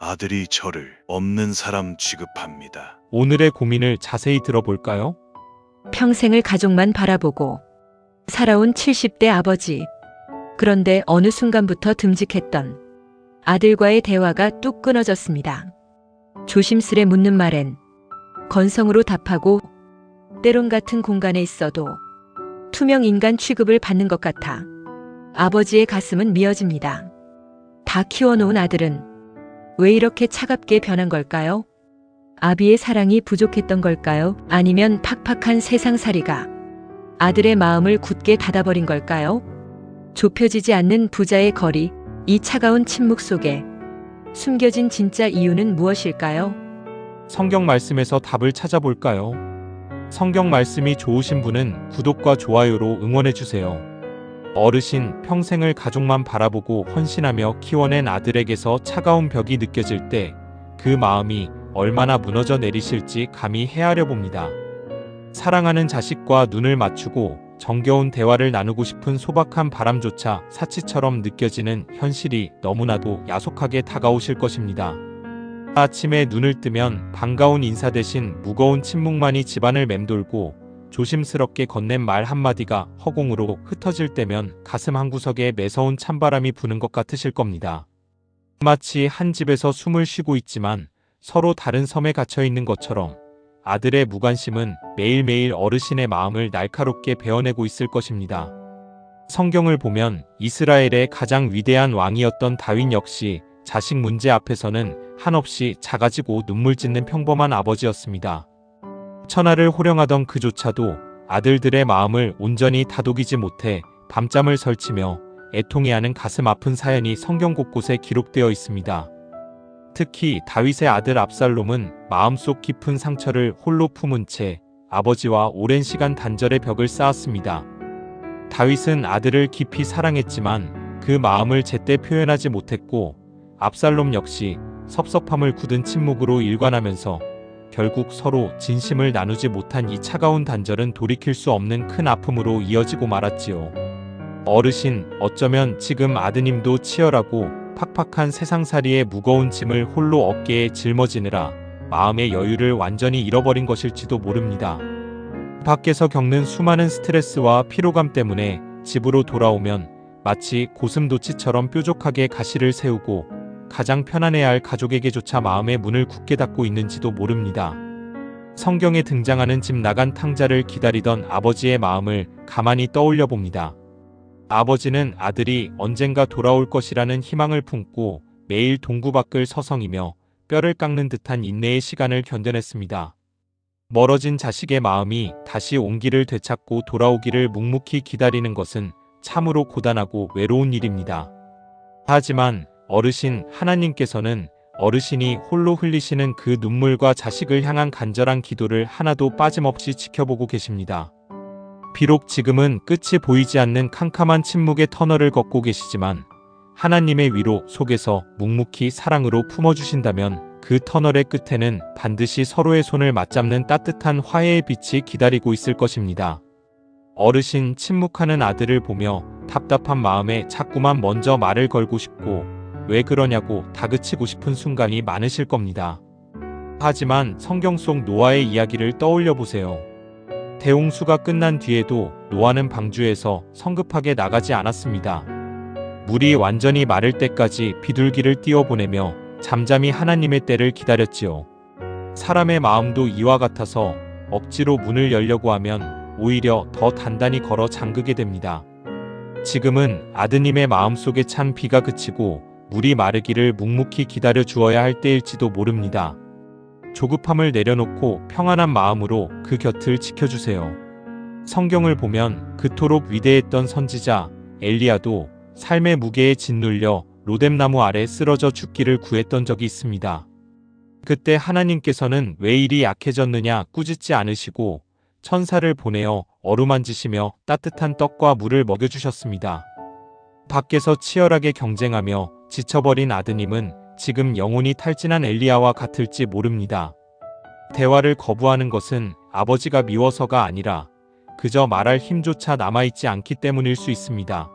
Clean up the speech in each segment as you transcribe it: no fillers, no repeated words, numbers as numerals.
아들이 저를 없는 사람 취급합니다. 오늘의 고민을 자세히 들어볼까요? 평생을 가족만 바라보고 살아온 70대 아버지. 그런데 어느 순간부터 듬직했던 아들과의 대화가 뚝 끊어졌습니다. 조심스레 묻는 말엔 건성으로 답하고 때론 같은 공간에 있어도 투명 인간 취급을 받는 것 같아 아버지의 가슴은 미어집니다. 다 키워놓은 아들은 왜 이렇게 차갑게 변한 걸까요? 아비의 사랑이 부족했던 걸까요? 아니면 팍팍한 세상살이가 아들의 마음을 굳게 닫아버린 걸까요? 좁혀지지 않는 부자의 거리, 이 차가운 침묵 속에 숨겨진 진짜 이유는 무엇일까요? 성경 말씀에서 답을 찾아볼까요? 성경 말씀이 좋으신 분은 구독과 좋아요로 응원해주세요. 어르신 평생을 가족만 바라보고 헌신하며 키워낸 아들에게서 차가운 벽이 느껴질 때 그 마음이 얼마나 무너져 내리실지 감히 헤아려 봅니다. 사랑하는 자식과 눈을 맞추고 정겨운 대화를 나누고 싶은 소박한 바람조차 사치처럼 느껴지는 현실이 너무나도 야속하게 다가오실 것입니다. 아침에 눈을 뜨면 반가운 인사 대신 무거운 침묵만이 집안을 맴돌고 조심스럽게 건넨 말 한마디가 허공으로 흩어질 때면 가슴 한구석에 매서운 찬바람이 부는 것 같으실 겁니다. 마치 한 집에서 숨을 쉬고 있지만 서로 다른 섬에 갇혀 있는 것처럼 아들의 무관심은 매일매일 어르신의 마음을 날카롭게 베어내고 있을 것입니다. 성경을 보면 이스라엘의 가장 위대한 왕이었던 다윗 역시 자식 문제 앞에서는 한없이 작아지고 눈물 짓는 평범한 아버지였습니다. 천하를 호령하던 그조차도 아들들의 마음을 온전히 다독이지 못해 밤잠을 설치며 애통해하는 가슴 아픈 사연이 성경 곳곳에 기록되어 있습니다. 특히 다윗의 아들 압살롬은 마음속 깊은 상처를 홀로 품은 채 아버지와 오랜 시간 단절의 벽을 쌓았습니다. 다윗은 아들을 깊이 사랑했지만 그 마음을 제때 표현하지 못했고 압살롬 역시 섭섭함을 굳은 침묵으로 일관하면서 결국 서로 진심을 나누지 못한 이 차가운 단절은 돌이킬 수 없는 큰 아픔으로 이어지고 말았지요. 어르신, 어쩌면 지금 아드님도 치열하고 팍팍한 세상살이의 무거운 짐을 홀로 어깨에 짊어지느라 마음의 여유를 완전히 잃어버린 것일지도 모릅니다. 밖에서 겪는 수많은 스트레스와 피로감 때문에 집으로 돌아오면 마치 고슴도치처럼 뾰족하게 가시를 세우고 가장 편안해야 할 가족에게조차 마음의 문을 굳게 닫고 있는지도 모릅니다. 성경에 등장하는 집 나간 탕자를 기다리던 아버지의 마음을 가만히 떠올려 봅니다. 아버지는 아들이 언젠가 돌아올 것이라는 희망을 품고 매일 동구 밖을 서성이며 뼈를 깎는 듯한 인내의 시간을 견뎌냈습니다. 멀어진 자식의 마음이 다시 온기를 되찾고 돌아오기를 묵묵히 기다리는 것은 참으로 고단하고 외로운 일입니다. 하지만 어르신 하나님께서는 어르신이 홀로 흘리시는 그 눈물과 자식을 향한 간절한 기도를 하나도 빠짐없이 지켜보고 계십니다. 비록 지금은 끝이 보이지 않는 캄캄한 침묵의 터널을 걷고 계시지만 하나님의 위로 속에서 묵묵히 사랑으로 품어주신다면 그 터널의 끝에는 반드시 서로의 손을 맞잡는 따뜻한 화해의 빛이 기다리고 있을 것입니다. 어르신 침묵하는 아들을 보며 답답한 마음에 자꾸만 먼저 말을 걸고 싶고 왜 그러냐고 다그치고 싶은 순간이 많으실 겁니다. 하지만 성경 속 노아의 이야기를 떠올려 보세요. 대홍수가 끝난 뒤에도 노아는 방주에서 성급하게 나가지 않았습니다. 물이 완전히 마를 때까지 비둘기를 띄워보내며 잠잠히 하나님의 때를 기다렸지요. 사람의 마음도 이와 같아서 억지로 문을 열려고 하면 오히려 더 단단히 걸어 잠그게 됩니다. 지금은 아드님의 마음속에 찬 비가 그치고 물이 마르기를 묵묵히 기다려 주어야 할 때일지도 모릅니다. 조급함을 내려놓고 평안한 마음으로 그 곁을 지켜주세요. 성경을 보면 그토록 위대했던 선지자 엘리야도 삶의 무게에 짓눌려 로뎀나무 아래 쓰러져 죽기를 구했던 적이 있습니다. 그때 하나님께서는 왜 이리 약해졌느냐 꾸짖지 않으시고 천사를 보내어 어루만지시며 따뜻한 떡과 물을 먹여주셨습니다. 밖에서 치열하게 경쟁하며 지쳐버린 아드님은 지금 영혼이 탈진한 엘리야와 같을지 모릅니다. 대화를 거부하는 것은 아버지가 미워서가 아니라 그저 말할 힘조차 남아있지 않기 때문일 수 있습니다.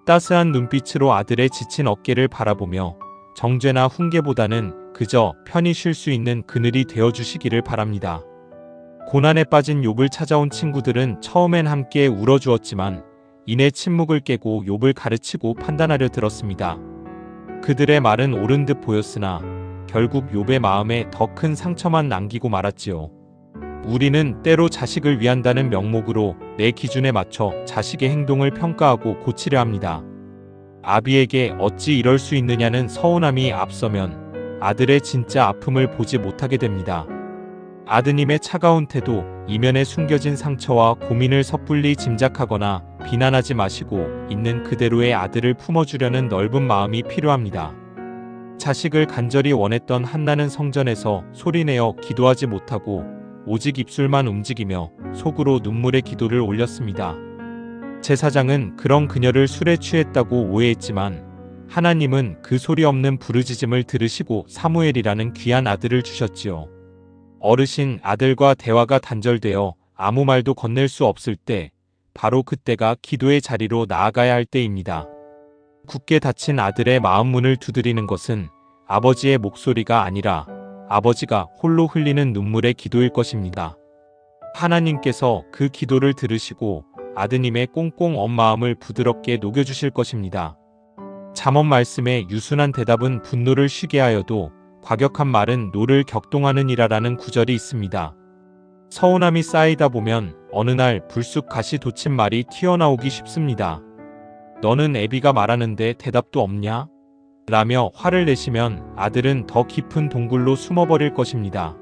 따스한 눈빛으로 아들의 지친 어깨를 바라보며 정죄나 훈계보다는 그저 편히 쉴 수 있는 그늘이 되어주시기를 바랍니다. 고난에 빠진 욥을 찾아온 친구들은 처음엔 함께 울어주었지만 이내 침묵을 깨고 욥을 가르치고 판단하려 들었습니다. 그들의 말은 옳은 듯 보였으나 결국 욥의 마음에 더 큰 상처만 남기고 말았지요. 우리는 때로 자식을 위한다는 명목으로 내 기준에 맞춰 자식의 행동을 평가하고 고치려 합니다. 아비에게 어찌 이럴 수 있느냐는 서운함이 앞서면 아들의 진짜 아픔을 보지 못하게 됩니다. 아드님의 차가운 태도, 이면에 숨겨진 상처와 고민을 섣불리 짐작하거나 비난하지 마시고 있는 그대로의 아들을 품어주려는 넓은 마음이 필요합니다. 자식을 간절히 원했던 한나는 성전에서 소리내어 기도하지 못하고 오직 입술만 움직이며 속으로 눈물의 기도를 올렸습니다. 제사장은 그런 그녀를 술에 취했다고 오해했지만 하나님은 그 소리 없는 부르짖음을 들으시고 사무엘이라는 귀한 아들을 주셨지요. 어르신 아들과 대화가 단절되어 아무 말도 건넬 수 없을 때 바로 그때가 기도의 자리로 나아가야 할 때입니다. 굳게 닫힌 아들의 마음 문을 두드리는 것은 아버지의 목소리가 아니라 아버지가 홀로 흘리는 눈물의 기도일 것입니다. 하나님께서 그 기도를 들으시고 아드님의 꽁꽁 언 마음을 부드럽게 녹여주실 것입니다. 잠언 말씀의 유순한 대답은 분노를 쉬게 하여도 과격한 말은 노를 격동하느니라라는 구절이 있습니다. 서운함이 쌓이다 보면 어느 날 불쑥 가시 돋친 말이 튀어나오기 쉽습니다. 너는 애비가 말하는데 대답도 없냐? 라며 화를 내시면 아들은 더 깊은 동굴로 숨어버릴 것입니다.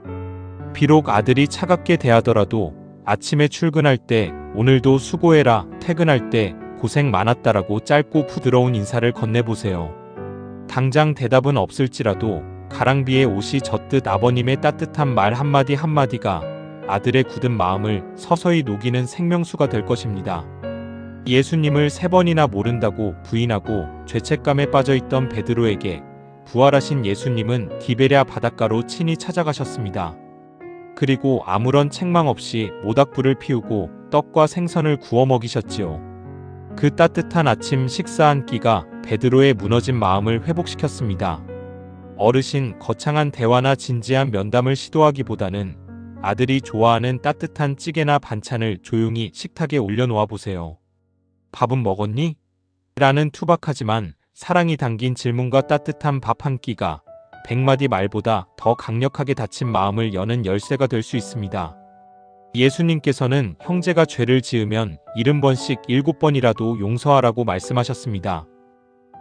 비록 아들이 차갑게 대하더라도 아침에 출근할 때 오늘도 수고해라, 퇴근할 때 고생 많았다라고 짧고 부드러운 인사를 건네보세요. 당장 대답은 없을지라도 가랑비에 옷이 젖듯 아버님의 따뜻한 말 한마디 한마디가 아들의 굳은 마음을 서서히 녹이는 생명수가 될 것입니다. 예수님을 3번이나 모른다고 부인하고 죄책감에 빠져있던 베드로에게 부활하신 예수님은 디베랴 바닷가로 친히 찾아가셨습니다. 그리고 아무런 책망 없이 모닥불을 피우고 떡과 생선을 구워 먹이셨지요. 그 따뜻한 아침 식사 한 끼가 베드로의 무너진 마음을 회복시켰습니다. 어르신 거창한 대화나 진지한 면담을 시도하기보다는 아들이 좋아하는 따뜻한 찌개나 반찬을 조용히 식탁에 올려놓아 보세요. 밥은 먹었니? 라는 투박하지만 사랑이 담긴 질문과 따뜻한 밥 한 끼가 100마디 말보다 더 강력하게 닫힌 마음을 여는 열쇠가 될 수 있습니다. 예수님께서는 형제가 죄를 지으면 70번씩 7번이라도 용서하라고 말씀하셨습니다.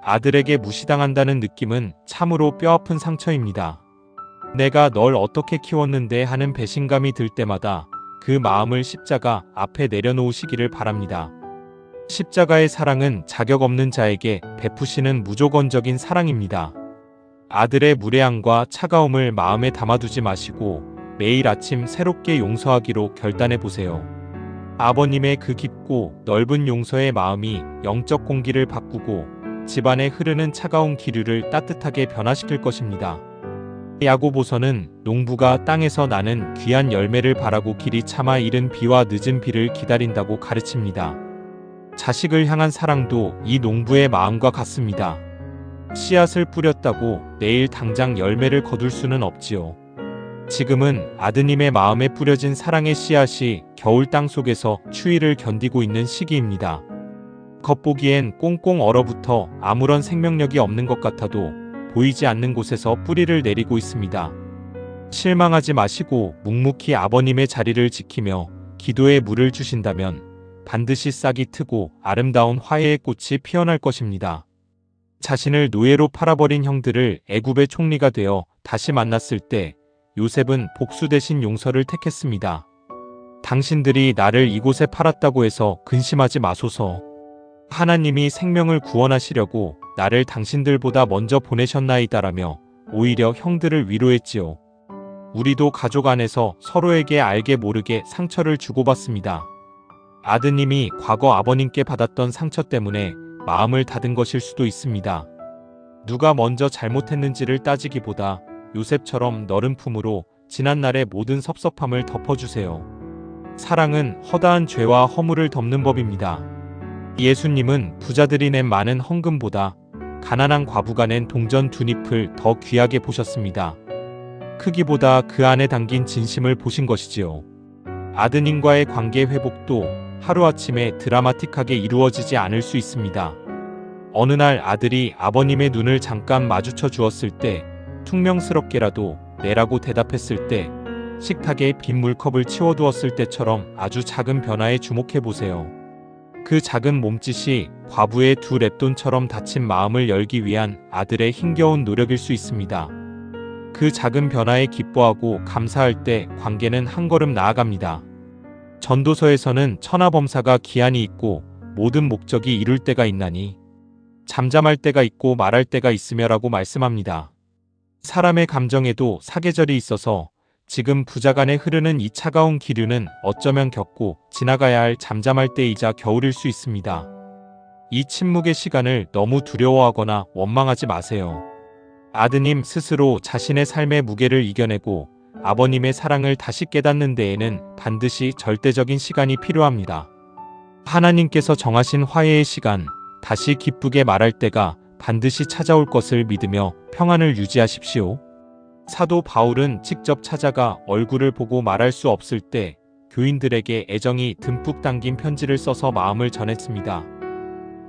아들에게 무시당한다는 느낌은 참으로 뼈아픈 상처입니다. 내가 널 어떻게 키웠는데 하는 배신감이 들 때마다 그 마음을 십자가 앞에 내려놓으시기를 바랍니다. 십자가의 사랑은 자격 없는 자에게 베푸시는 무조건적인 사랑입니다. 아들의 무례함과 차가움을 마음에 담아두지 마시고 매일 아침 새롭게 용서하기로 결단해 보세요. 아버님의 그 깊고 넓은 용서의 마음이 영적 공기를 바꾸고 집안에 흐르는 차가운 기류를 따뜻하게 변화시킬 것입니다. 야고보서는 농부가 땅에서 나는 귀한 열매를 바라고 길이 참아 이른 비와 늦은 비를 기다린다고 가르칩니다. 자식을 향한 사랑도 이 농부의 마음과 같습니다. 씨앗을 뿌렸다고 내일 당장 열매를 거둘 수는 없지요. 지금은 아드님의 마음에 뿌려진 사랑의 씨앗이 겨울 땅 속에서 추위를 견디고 있는 시기입니다. 겉보기엔 꽁꽁 얼어붙어 아무런 생명력이 없는 것 같아도 보이지 않는 곳에서 뿌리를 내리고 있습니다. 실망하지 마시고 묵묵히 아버님의 자리를 지키며 기도의 물을 주신다면 반드시 싹이 트고 아름다운 화해의 꽃이 피어날 것입니다. 자신을 노예로 팔아버린 형들을 애굽의 총리가 되어 다시 만났을 때 요셉은 복수 대신 용서를 택했습니다. 당신들이 나를 이곳에 팔았다고 해서 근심하지 마소서. 하나님이 생명을 구원하시려고 나를 당신들보다 먼저 보내셨나이다라며 오히려 형들을 위로했지요. 우리도 가족 안에서 서로에게 알게 모르게 상처를 주고받습니다. 아드님이 과거 아버님께 받았던 상처 때문에 마음을 닫은 것일 수도 있습니다. 누가 먼저 잘못했는지를 따지기보다 요셉처럼 너른 품으로 지난날의 모든 섭섭함을 덮어주세요. 사랑은 허다한 죄와 허물을 덮는 법입니다. 예수님은 부자들이 낸 많은 헌금보다 가난한 과부가 낸 동전 2잎을 더 귀하게 보셨습니다. 크기보다 그 안에 담긴 진심을 보신 것이지요. 아드님과의 관계 회복도 하루아침에 드라마틱하게 이루어지지 않을 수 있습니다. 어느 날 아들이 아버님의 눈을 잠깐 마주쳐 주었을 때, 퉁명스럽게라도 네라고 대답했을 때, 식탁에 빈 물컵을 치워두었을 때처럼 아주 작은 변화에 주목해 보세요. 그 작은 몸짓이 과부의 2랩돈처럼 다친 마음을 열기 위한 아들의 힘겨운 노력일 수 있습니다. 그 작은 변화에 기뻐하고 감사할 때 관계는 한 걸음 나아갑니다. 전도서에서는 천하범사가 기한이 있고 모든 목적이 이룰 때가 있나니 잠잠할 때가 있고 말할 때가 있으며라고 말씀합니다. 사람의 감정에도 사계절이 있어서 지금 부자간에 흐르는 이 차가운 기류는 어쩌면 겪고 지나가야 할 잠잠할 때이자 겨울일 수 있습니다. 이 침묵의 시간을 너무 두려워하거나 원망하지 마세요. 아드님 스스로 자신의 삶의 무게를 이겨내고 아버님의 사랑을 다시 깨닫는 데에는 반드시 절대적인 시간이 필요합니다. 하나님께서 정하신 화해의 시간, 다시 기쁘게 말할 때가 반드시 찾아올 것을 믿으며 평안을 유지하십시오. 사도 바울은 직접 찾아가 얼굴을 보고 말할 수 없을 때 교인들에게 애정이 듬뿍 담긴 편지를 써서 마음을 전했습니다.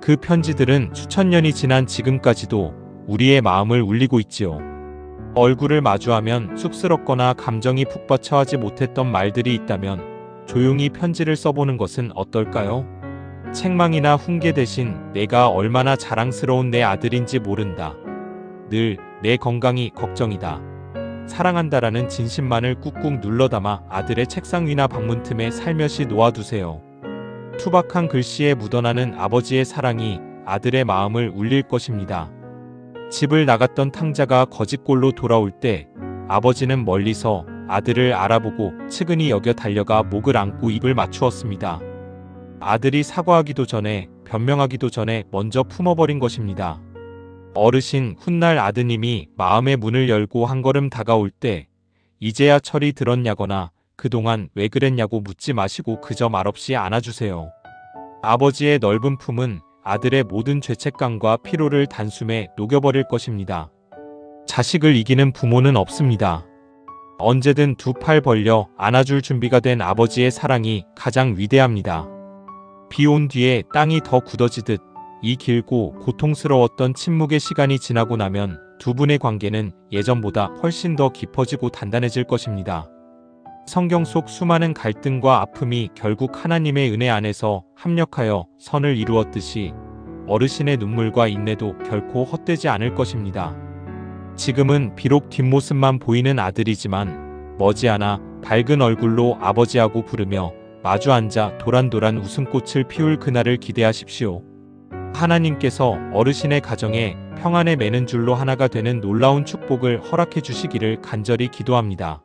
그 편지들은 수천 년이 지난 지금까지도 우리의 마음을 울리고 있지요. 얼굴을 마주하면 쑥스럽거나 감정이 북받쳐하지 못했던 말들이 있다면 조용히 편지를 써보는 것은 어떨까요? 책망이나 훈계 대신 내가 얼마나 자랑스러운 내 아들인지 모른다. 늘 내 건강이 걱정이다. 사랑한다라는 진심만을 꾹꾹 눌러담아 아들의 책상 위나 방문 틈에 살며시 놓아두세요. 투박한 글씨에 묻어나는 아버지의 사랑이 아들의 마음을 울릴 것입니다. 집을 나갔던 탕자가 거짓골로 돌아올 때 아버지는 멀리서 아들을 알아보고 측은히 여겨 달려가 목을 안고 입을 맞추었습니다. 아들이 사과하기도 전에 변명하기도 전에 먼저 품어버린 것입니다. 어르신 훗날 아드님이 마음의 문을 열고 한 걸음 다가올 때 이제야 철이 들었냐거나 그동안 왜 그랬냐고 묻지 마시고 그저 말없이 안아주세요. 아버지의 넓은 품은 아들의 모든 죄책감과 피로를 단숨에 녹여버릴 것입니다. 자식을 이기는 부모는 없습니다. 언제든 2팔 벌려 안아줄 준비가 된 아버지의 사랑이 가장 위대합니다. 비 온 뒤에 땅이 더 굳어지듯 이 길고 고통스러웠던 침묵의 시간이 지나고 나면 두 분의 관계는 예전보다 훨씬 더 깊어지고 단단해질 것입니다. 성경 속 수많은 갈등과 아픔이 결국 하나님의 은혜 안에서 합력하여 선을 이루었듯이 어르신의 눈물과 인내도 결코 헛되지 않을 것입니다. 지금은 비록 뒷모습만 보이는 아들이지만 머지않아 밝은 얼굴로 아버지하고 부르며 마주 앉아 도란도란 웃음꽃을 피울 그날을 기대하십시오. 하나님께서 어르신의 가정에 평안에 매는 줄로 하나가 되는 놀라운 축복을 허락해 주시기를 간절히 기도합니다.